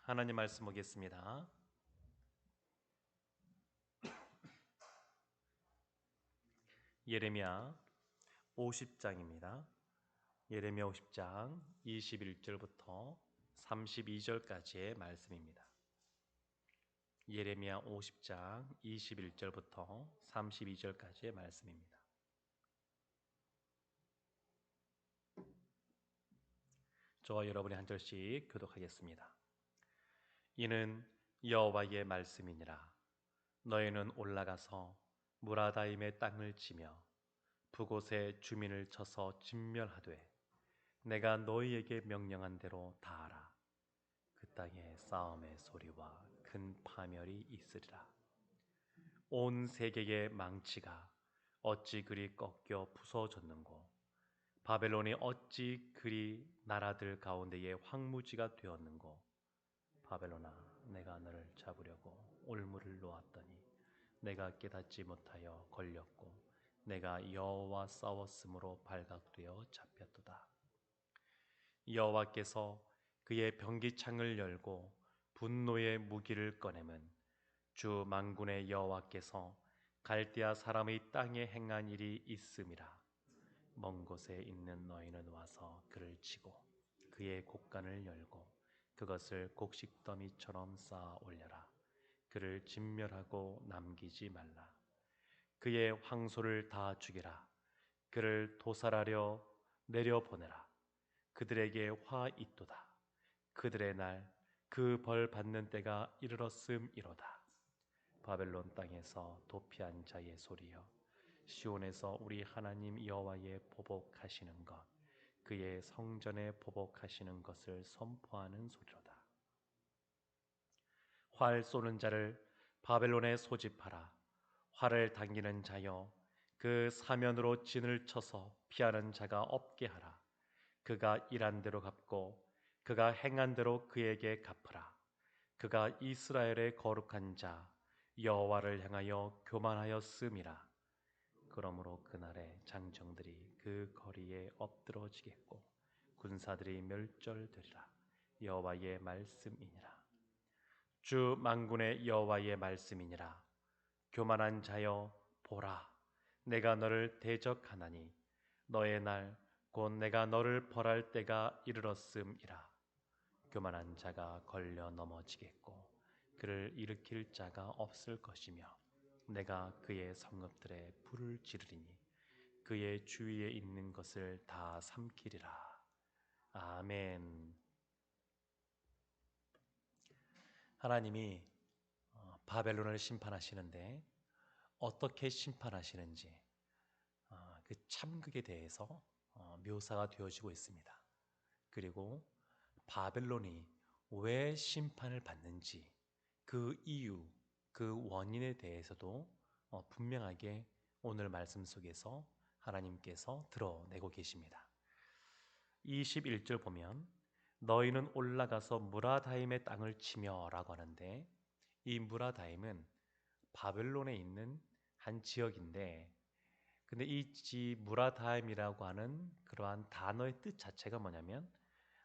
하나님 말씀 보겠습니다. 예레미야 50장입니다. 예레미야 50장 21절부터 32절까지의 말씀입니다. 예레미야 50장 21절부터 32절까지의 말씀입니다. 저와 여러분이 한 절씩 교독하겠습니다. 이는 여호와의 말씀이니라. 너희는 올라가서 무라다임의 땅을 치며 그곳의 주민을 쳐서 진멸하되 내가 너희에게 명령한 대로 다 하라. 그 땅에 싸움의 소리와 큰 파멸이 있으리라. 온 세계의 망치가 어찌 그리 꺾여 부서졌는고 바벨론이 어찌 그리 나라들 가운데의 황무지가 되었는고 바벨론아, 내가 너를 잡으려고 올무를 놓았더니 내가 깨닫지 못하여 걸렸고 내가 여호와와 싸웠으므로 발각되어 잡혔도다. 여호와께서 그의 병기창을 열고 분노의 무기를 꺼내면 주 만군의 여호와께서 갈대아 사람의 땅에 행한 일이 있음이라. 먼 곳에 있는 너희는 와서 그를 치고 그의 곡간을 열고 그것을 곡식더미처럼 쌓아 올려라. 그를 진멸하고 남기지 말라. 그의 황소를 다 죽이라. 그를 도살하려 내려보내라. 그들에게 화 있도다. 그들의 날 그 벌 받는 때가 이르렀음이로다. 바벨론 땅에서 도피한 자의 소리여, 시온에서 우리 하나님 여호와의 보복하시는 것, 그의 성전에 보복하시는 것을 선포하는 소리로다. 활 쏘는 자를 바벨론에 소집하라. 활을 당기는 자여, 그 사면으로 진을 쳐서 피하는 자가 없게 하라. 그가 일한 대로 갚고 그가 행한 대로 그에게 갚으라. 그가 이스라엘의 거룩한 자 여호와를 향하여 교만하였음이라. 그러므로 그날에 장정들이 그 거리에 엎드러지겠고 군사들이 멸절되리라. 여호와의 말씀이니라. 주 만군의 여호와의 말씀이니라. 교만한 자여, 보라, 내가 너를 대적하나니 너의 날 곧 내가 너를 벌할 때가 이르렀음이라. 교만한 자가 걸려 넘어지겠고 그를 일으킬 자가 없을 것이며 내가 그의 성읍들에 불을 지르리니 그의 주위에 있는 것을 다 삼키리라. 아멘. 하나님이 바벨론을 심판하시는데 어떻게 심판하시는지 그 참극에 대해서 묘사가 되어지고 있습니다. 그리고 바벨론이 왜 심판을 받는지 그 이유, 그 원인에 대해서도 분명하게 오늘 말씀 속에서 하나님께서 드러내고 계십니다. 21절 보면 너희는 올라가서 무라다임의 땅을 치며 라고 하는데, 이 무라다임은 바벨론에 있는 한 지역인데, 근데 이 무라다임이라고 하는 그러한 단어의 뜻 자체가 뭐냐면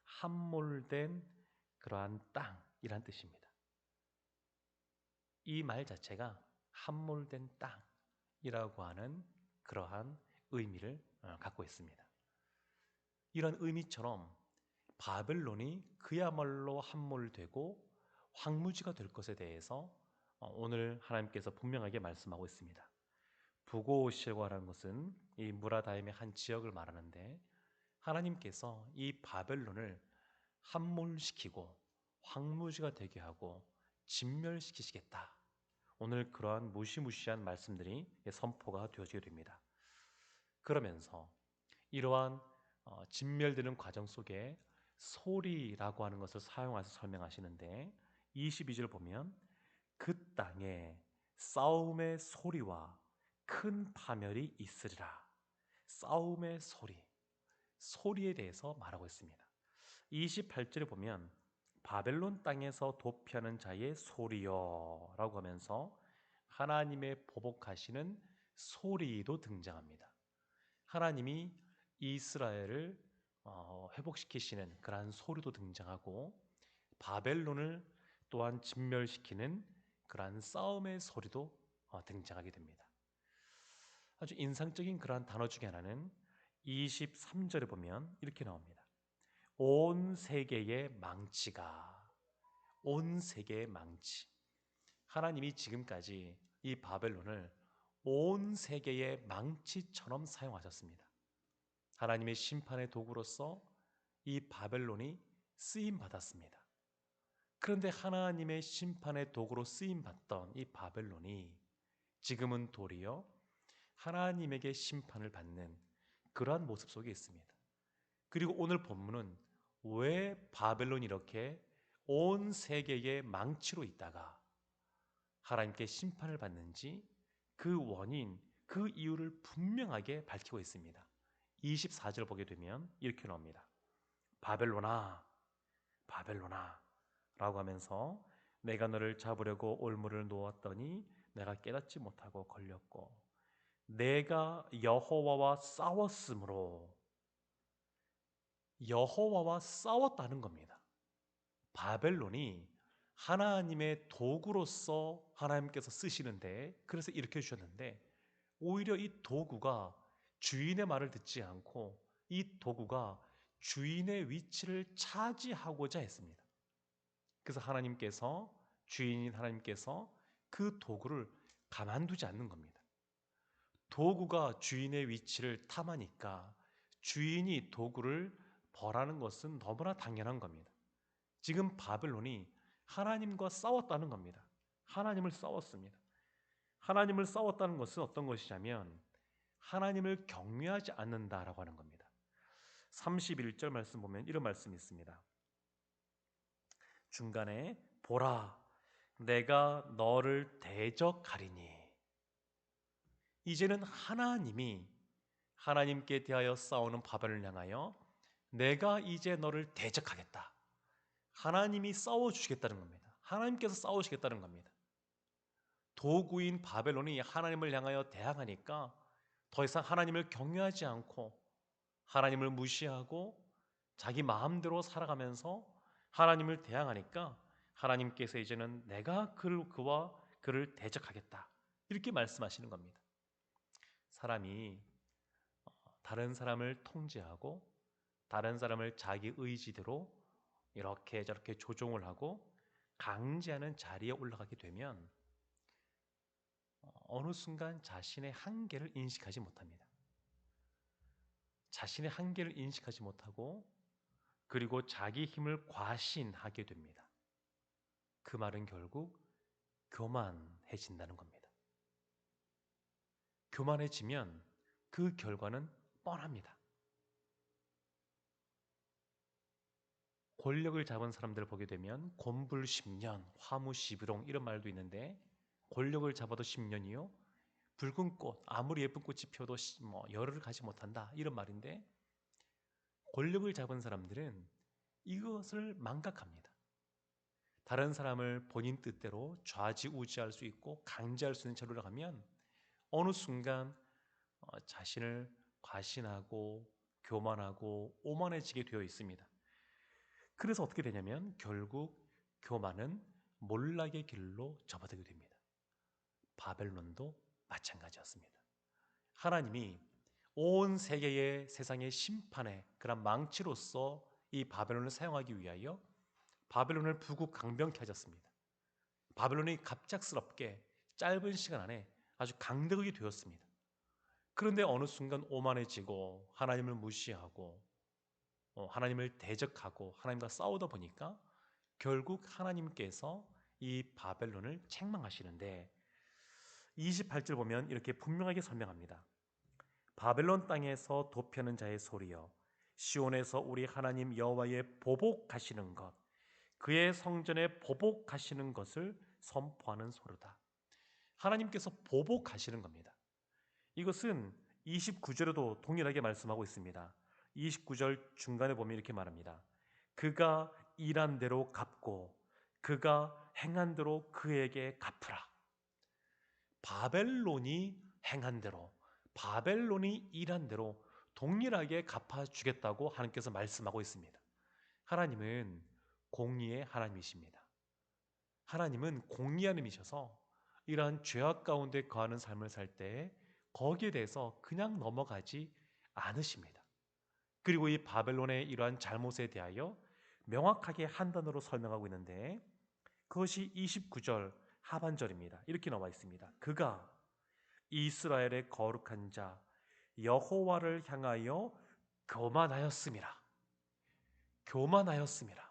함몰된 그러한 땅이란 뜻입니다. 이 말 자체가 함몰된 땅이라고 하는 그러한 의미를 갖고 있습니다. 이런 의미처럼 바벨론이 그야말로 함몰되고 황무지가 될 것에 대해서 오늘 하나님께서 분명하게 말씀하고 있습니다. 부고시라고 하는 것은 이 무라다임의 한 지역을 말하는데, 하나님께서 이 바벨론을 함몰시키고 황무지가 되게 하고 진멸시키시겠다. 오늘 그러한 무시무시한 말씀들이 선포가 되어지게 됩니다. 그러면서 이러한 진멸되는 과정 속에 소리라고 하는 것을 사용해서 설명하시는데, 22절 보면 그 땅에 싸움의 소리와 큰 파멸이 있으리라. 싸움의 소리, 소리에 대해서 말하고 있습니다. 28절에 보면 바벨론 땅에서 도피하는 자의 소리여 라고 하면서 하나님의 보복하시는 소리도 등장합니다. 하나님이 이스라엘을 회복시키시는 그러한 소리도 등장하고, 바벨론을 또한 진멸시키는 그러한 싸움의 소리도 등장하게 됩니다. 아주 인상적인 그러한 단어 중에 하나는 23절에 보면 이렇게 나옵니다. 온 세계의 망치가, 온 세계의 망치. 하나님이 지금까지 이 바벨론을 온 세계의 망치처럼 사용하셨습니다. 하나님의 심판의 도구로서 이 바벨론이 쓰임 받았습니다. 그런데 하나님의 심판의 도구로 쓰임 받던 이 바벨론이 지금은 도리어 하나님에게 심판을 받는 그러한 모습 속에 있습니다. 그리고 오늘 본문은 왜 바벨론이 이렇게 온 세계의 망치로 있다가 하나님께 심판을 받는지 그 원인, 그 이유를 분명하게 밝히고 있습니다. 24절 보게 되면 이렇게 나옵니다. 바벨론아, 바벨론아 라고 하면서 내가 너를 잡으려고 올무를 놓았더니 내가 깨닫지 못하고 걸렸고 내가 여호와와 싸웠으므로, 여호와와 싸웠다는 겁니다. 바벨론이 하나님의 도구로서 하나님께서 쓰시는데, 그래서 이렇게 주셨는데 오히려 이 도구가 주인의 말을 듣지 않고 이 도구가 주인의 위치를 차지하고자 했습니다. 그래서 하나님께서, 주인인 하나님께서 그 도구를 가만두지 않는 겁니다. 도구가 주인의 위치를 탐하니까 주인이 도구를 벌하는 것은 너무나 당연한 겁니다. 지금 바벨론이 하나님과 싸웠다는 겁니다. 하나님을 싸웠습니다. 하나님을 싸웠다는 것은 어떤 것이냐면 하나님을 경외하지 않는다라고 하는 겁니다. 31절 말씀 보면 이런 말씀이 있습니다. 중간에 보라, 내가 너를 대적하리니. 이제는 하나님이 하나님께 대하여 싸우는 바벨론을 향하여 내가 이제 너를 대적하겠다. 하나님이 싸워주시겠다는 겁니다. 하나님께서 싸우시겠다는 겁니다. 도구인 바벨론이 하나님을 향하여 대항하니까 더 이상 하나님을 경외하지 않고 하나님을 무시하고 자기 마음대로 살아가면서 하나님을 대항하니까 하나님께서 이제는 내가 그와 그를 대적하겠다. 이렇게 말씀하시는 겁니다. 사람이 다른 사람을 통제하고 다른 사람을 자기 의지대로 이렇게 저렇게 조종을 하고 강제하는 자리에 올라가게 되면 어느 순간 자신의 한계를 인식하지 못합니다. 자신의 한계를 인식하지 못하고 그리고 자기 힘을 과신하게 됩니다. 그 말은 결국 교만해진다는 겁니다. 교만해지면 그 결과는 뻔합니다. 권력을 잡은 사람들을 보게 되면 곤불 10년, 화무 11홍 이런 말도 있는데 권력을 잡아도 10년이요? 붉은 꽃, 아무리 예쁜 꽃이 피어도 열흘을 가지 못한다 이런 말인데 권력을 잡은 사람들은 이것을 망각합니다. 다른 사람을 본인 뜻대로 좌지우지할 수 있고 강제할 수 있는 자리로 가면 어느 순간 자신을 과신하고 교만하고 오만해지게 되어 있습니다. 그래서 어떻게 되냐면 결국 교만은 몰락의 길로 접어들게 됩니다. 바벨론도 마찬가지였습니다. 하나님이 온 세계의 세상의 심판의 그런 망치로서 이 바벨론을 사용하기 위하여 바벨론을 부국 강병케 하셨습니다. 바벨론이 갑작스럽게 짧은 시간 안에 아주 강대국이 되었습니다. 그런데 어느 순간 오만해지고 하나님을 무시하고 하나님을 대적하고 하나님과 싸우다 보니까 결국 하나님께서 이 바벨론을 책망하시는데 28절 보면 이렇게 분명하게 설명합니다. 바벨론 땅에서 도피하는 자의 소리여, 시온에서 우리 하나님 여호와의 보복하시는 것, 그의 성전에 보복하시는 것을 선포하는 소리다. 하나님께서 보복하시는 겁니다. 이것은 29절에도 동일하게 말씀하고 있습니다. 29절 중간에 보면 이렇게 말합니다. 그가 일한 대로 갚고 그가 행한 대로 그에게 갚으라. 바벨론이 행한 대로, 바벨론이 일한 대로 동일하게 갚아주겠다고 하나님께서 말씀하고 있습니다. 하나님은 공의의 하나님이십니다. 하나님은 공의하님이셔서 이러한 죄악 가운데 거하는 삶을 살 때 거기에 대해서 그냥 넘어가지 않으십니다. 그리고 이 바벨론의 이러한 잘못에 대하여 명확하게 한 단어로 설명하고 있는데 그것이 29절 하반절입니다. 이렇게 나와 있습니다. 그가 이스라엘의 거룩한 자 여호와를 향하여 교만하였음이라. 교만하였음이라.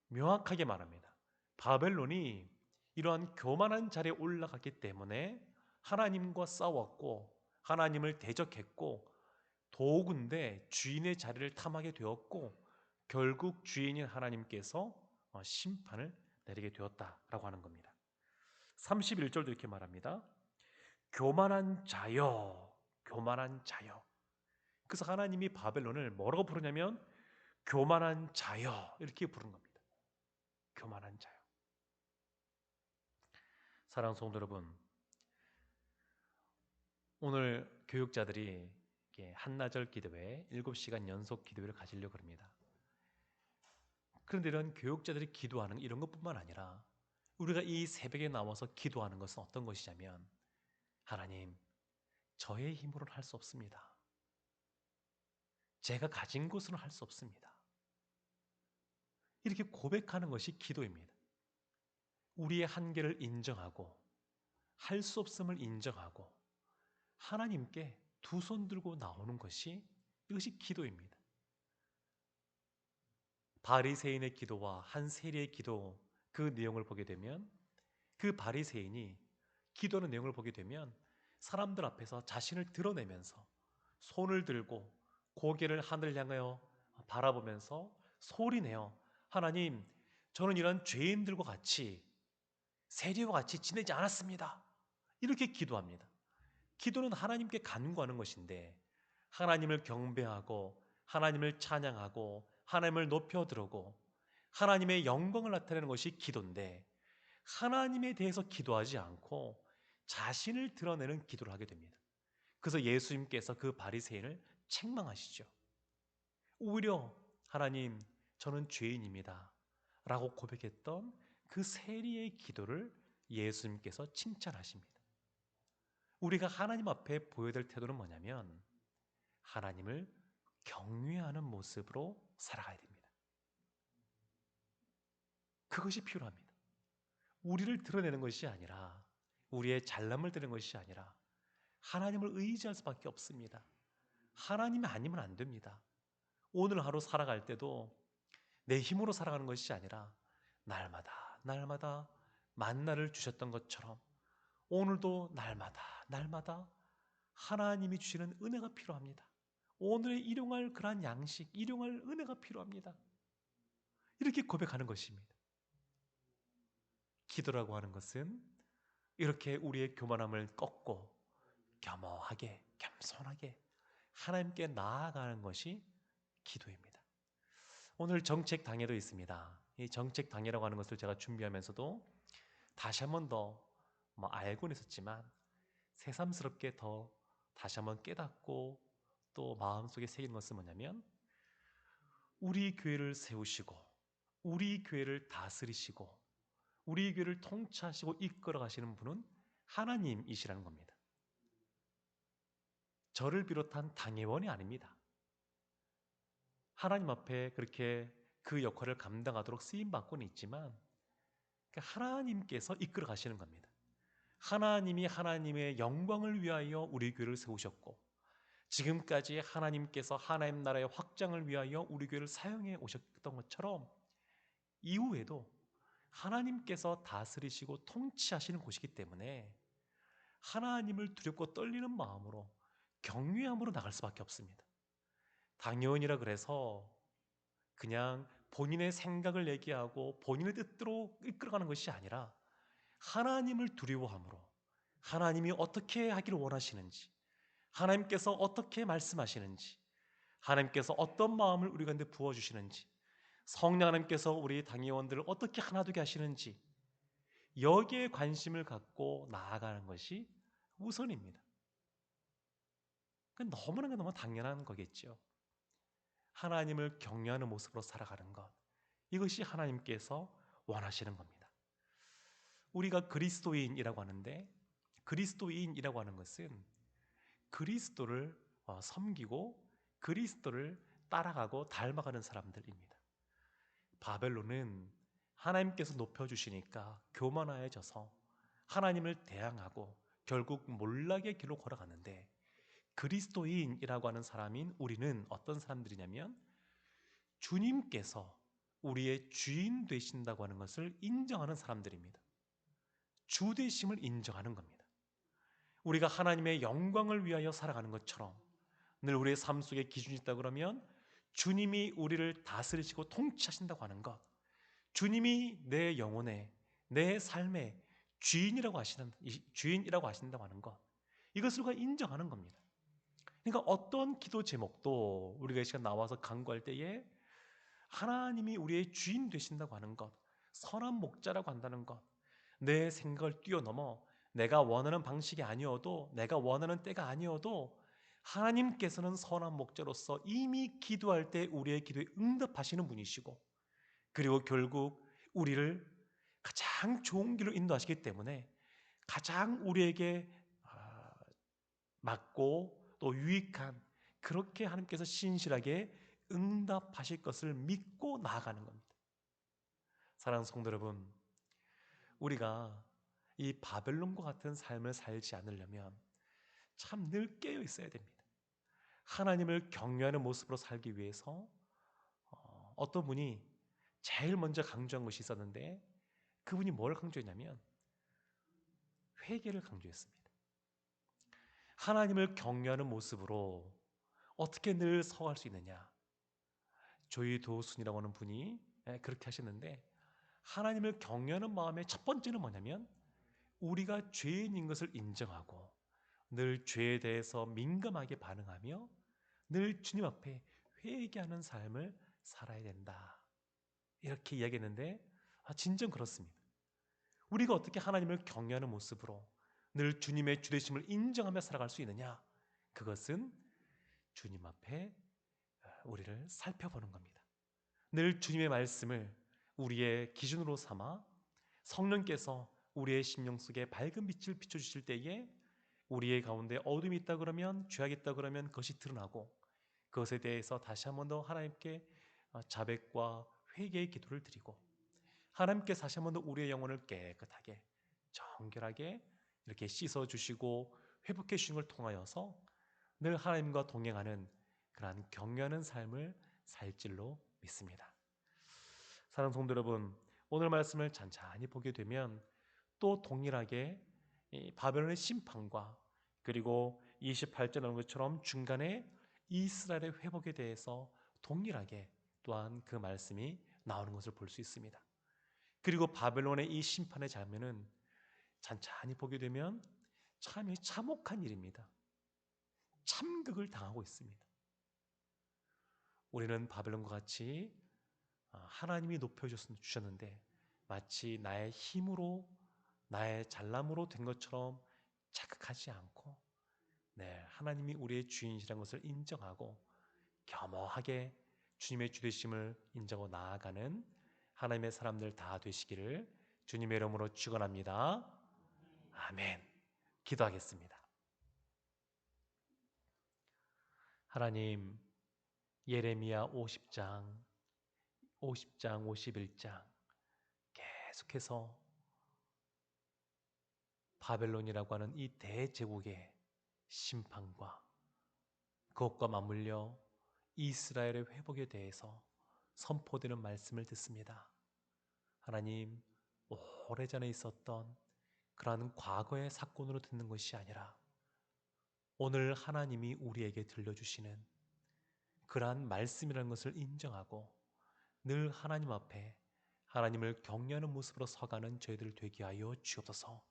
명확하게 말합니다. 바벨론이 이러한 교만한 자리에 올라갔기 때문에 하나님과 싸웠고 하나님을 대적했고 도군데 주인의 자리를 탐하게 되었고 결국 주인인 하나님께서 심판을 내리게 되었다라고 하는 겁니다. 31절도 이렇게 말합니다. 교만한 자여, 교만한 자여. 그래서 하나님이 바벨론을 뭐라고 부르냐면 교만한 자여 이렇게 부르는 겁니다. 교만한 자여. 사랑하는 성도 여러분, 오늘 교육자들이 한나절 기도회 7시간 연속 기도회를 가지려고 합니다. 그런데 이런 교육자들이 기도하는 이런 것뿐만 아니라 우리가 이 새벽에 나와서 기도하는 것은 어떤 것이냐면 하나님, 저의 힘으로는 할 수 없습니다. 제가 가진 것으로는 할 수 없습니다. 이렇게 고백하는 것이 기도입니다. 우리의 한계를 인정하고 할 수 없음을 인정하고 하나님께 두 손 들고 나오는 것이 이것이 기도입니다. 바리새인의 기도와 한 세리의 기도 그 내용을 보게 되면 그 바리새인이 기도하는 내용을 보게 되면 사람들 앞에서 자신을 드러내면서 손을 들고 고개를 하늘 향하여 바라보면서 소리내어 하나님, 저는 이런 죄인들과 같이 세리와 같이 지내지 않았습니다. 이렇게 기도합니다. 기도는 하나님께 간구하는 것인데 하나님을 경배하고 하나님을 찬양하고 하나님을 높여 들고 하나님의 영광을 나타내는 것이 기도인데 하나님에 대해서 기도하지 않고 자신을 드러내는 기도를 하게 됩니다. 그래서 예수님께서 그 바리새인을 책망하시죠. 오히려 하나님, 저는 죄인입니다 라고 고백했던 그 세리의 기도를 예수님께서 칭찬하십니다. 우리가 하나님 앞에 보여야 될 태도는 뭐냐면 하나님을 경외하는 모습으로 살아가야 됩니다. 그것이 필요합니다. 우리를 드러내는 것이 아니라 우리의 잘남을 드러내는 것이 아니라 하나님을 의지할 수밖에 없습니다. 하나님이 아니면 안 됩니다. 오늘 하루 살아갈 때도 내 힘으로 살아가는 것이 아니라 날마다 만나를 주셨던 것처럼 오늘도 날마다 하나님이 주시는 은혜가 필요합니다. 오늘의 일용할 그러한 양식, 일용할 은혜가 필요합니다. 이렇게 고백하는 것입니다. 기도라고 하는 것은 이렇게 우리의 교만함을 꺾고 겸허하게, 겸손하게 하나님께 나아가는 것이 기도입니다. 오늘 정책 당회도 있습니다. 이 정책 당회라고 하는 것을 제가 준비하면서도 다시 한 번 더 알고는 있었지만 새삼스럽게 더 다시 한번 깨닫고 또 마음속에 새긴 것은 뭐냐면 우리 교회를 세우시고 우리 교회를 다스리시고 우리 교회를 통치하시고 이끌어 가시는 분은 하나님이시라는 겁니다. 저를 비롯한 당회원이 아닙니다. 하나님 앞에 그렇게 그 역할을 감당하도록 쓰임받고는 있지만 하나님께서 이끌어 가시는 겁니다. 하나님이 하나님의 영광을 위하여 우리 교회를 세우셨고 지금까지 하나님께서 하나님 나라의 확장을 위하여 우리 교회를 사용해 오셨던 것처럼 이후에도 하나님께서 다스리시고 통치하시는 곳이기 때문에 하나님을 두렵고 떨리는 마음으로 경외함으로 나갈 수밖에 없습니다. 당연이라 그래서 그냥 본인의 생각을 얘기하고 본인의 뜻대로 이끌어가는 것이 아니라 하나님을 두려워함으로 하나님이 어떻게 하기를 원하시는지 하나님께서 어떻게 말씀하시는지 하나님께서 어떤 마음을 우리 가운데 부어주시는지 성령 하나님께서 우리 당회원들을 어떻게 하나 되게 하시는지 여기에 관심을 갖고 나아가는 것이 우선입니다. 너무나 당연한 거겠죠. 하나님을 경외하는 모습으로 살아가는 것, 이것이 하나님께서 원하시는 겁니다. 우리가 그리스도인이라고 하는데, 그리스도인이라고 하는 것은 그리스도를 섬기고 그리스도를 따라가고 닮아가는 사람들입니다. 바벨론은 하나님께서 높여주시니까 교만하여져서 하나님을 대항하고 결국 몰락의 길로 걸어갔는데, 그리스도인이라고 하는 사람인 우리는 어떤 사람들이냐면 주님께서 우리의 주인 되신다고 하는 것을 인정하는 사람들입니다. 주 되심을 인정하는 겁니다. 우리가 하나님의 영광을 위하여 살아가는 것처럼 늘 우리의 삶 속에 기준이 있다 그러면 주님이 우리를 다스리시고 통치하신다고 하는 것, 주님이 내 영혼의, 내 삶의 주인이라고 하신다고 하는 것, 이것을 우리가 인정하는 겁니다. 그러니까 어떤 기도 제목도 우리가 이 시간 나와서 간구할 때에 하나님이 우리의 주인 되신다고 하는 것, 선한 목자라고 한다는 것, 내 생각을 뛰어넘어 내가 원하는 방식이 아니어도, 내가 원하는 때가 아니어도 하나님께서는 선한 목자로서 이미 기도할 때 우리의 기도에 응답하시는 분이시고, 그리고 결국 우리를 가장 좋은 길로 인도하시기 때문에 가장 우리에게 맞고 또 유익한, 그렇게 하나님께서 신실하게 응답하실 것을 믿고 나아가는 겁니다. 사랑하는 성도 여러분, 우리가 이 바벨론과 같은 삶을 살지 않으려면 참 늘 깨어 있어야 됩니다. 하나님을 경외하는 모습으로 살기 위해서 어떤 분이 제일 먼저 강조한 것이 있었는데, 그분이 뭘 강조했냐면 회개를 강조했습니다. 하나님을 경외하는 모습으로 어떻게 늘 서갈 수 있느냐. 조이 도순이라고 하는 분이 그렇게 하셨는데, 하나님을 경외하는 마음의 첫 번째는 뭐냐면 우리가 죄인인 것을 인정하고 늘 죄에 대해서 민감하게 반응하며 늘 주님 앞에 회개하는 삶을 살아야 된다, 이렇게 이야기했는데, 진정 그렇습니다. 우리가 어떻게 하나님을 경외하는 모습으로 늘 주님의 주되심을 인정하며 살아갈 수 있느냐? 그것은 주님 앞에 우리를 살펴보는 겁니다. 늘 주님의 말씀을 우리의 기준으로 삼아 성령께서 우리의 심령 속에 밝은 빛을 비춰주실 때에 우리의 가운데 어둠이 있다 그러면, 죄악이 있다 그러면 그것이 드러나고, 그것에 대해서 다시 한 번 더 하나님께 자백과 회개의 기도를 드리고, 하나님께서 다시 한 번 더 우리의 영혼을 깨끗하게 정결하게 이렇게 씻어주시고 회복해 주신 걸 통하여서 늘 하나님과 동행하는 그러한 경외하는 삶을 살 줄로 믿습니다. 사랑하는 성도 여러분, 오늘 말씀을 찬찬히 보게 되면 또 동일하게 이 바벨론의 심판과, 그리고 28절 나온 것처럼 중간에 이스라엘의 회복에 대해서 동일하게 또한 그 말씀이 나오는 것을 볼 수 있습니다. 그리고 바벨론의 이 심판의 장면은 찬찬히 보게 되면 참 참혹한 일입니다. 참극을 당하고 있습니다. 우리는 바벨론과 같이 하나님이 높여주셨는데 마치 나의 힘으로, 나의 잘남으로 된 것처럼 자극하지 않고, 하나님이 우리의 주인이라는 것을 인정하고 겸허하게 주님의 주되심을 인정하고 나아가는 하나님의 사람들 다 되시기를 주님의 이름으로 축원합니다. 아멘. 기도하겠습니다. 하나님, 예레미야 50장, 51장 계속해서 바벨론이라고 하는 이 대제국의 심판과 그것과 맞물려 이스라엘의 회복에 대해서 선포되는 말씀을 듣습니다. 하나님, 오래전에 있었던 그러한 과거의 사건으로 듣는 것이 아니라 오늘 하나님이 우리에게 들려주시는 그러한 말씀이라는 것을 인정하고 늘 하나님 앞에 하나님을 경외하는 모습으로 서가는 저희들 되게 하여 주옵소서.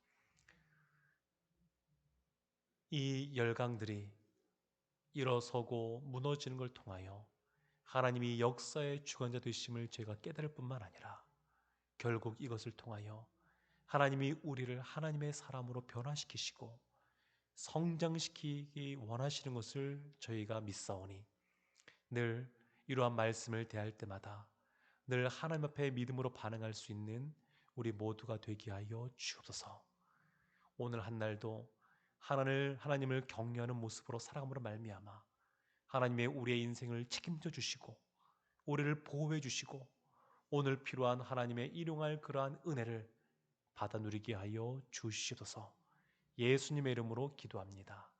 이 열강들이 일어서고 무너지는 걸 통하여 하나님이 역사의 주관자 되심을 저희가 깨달을 뿐만 아니라 결국 이것을 통하여 하나님이 우리를 하나님의 사람으로 변화시키시고 성장시키기 원하시는 것을 저희가 믿사오니 늘 이러한 말씀을 대할 때마다 늘 하나님 앞에 믿음으로 반응할 수 있는 우리 모두가 되게 하여 주옵소서. 오늘 한 날도 하나님을 경외하는 모습으로 살아감으로 말미암아 하나님의 우리의 인생을 책임져 주시고 우리를 보호해 주시고 오늘 필요한 하나님의 일용할 그러한 은혜를 받아 누리게 하여 주시옵소서. 예수님의 이름으로 기도합니다.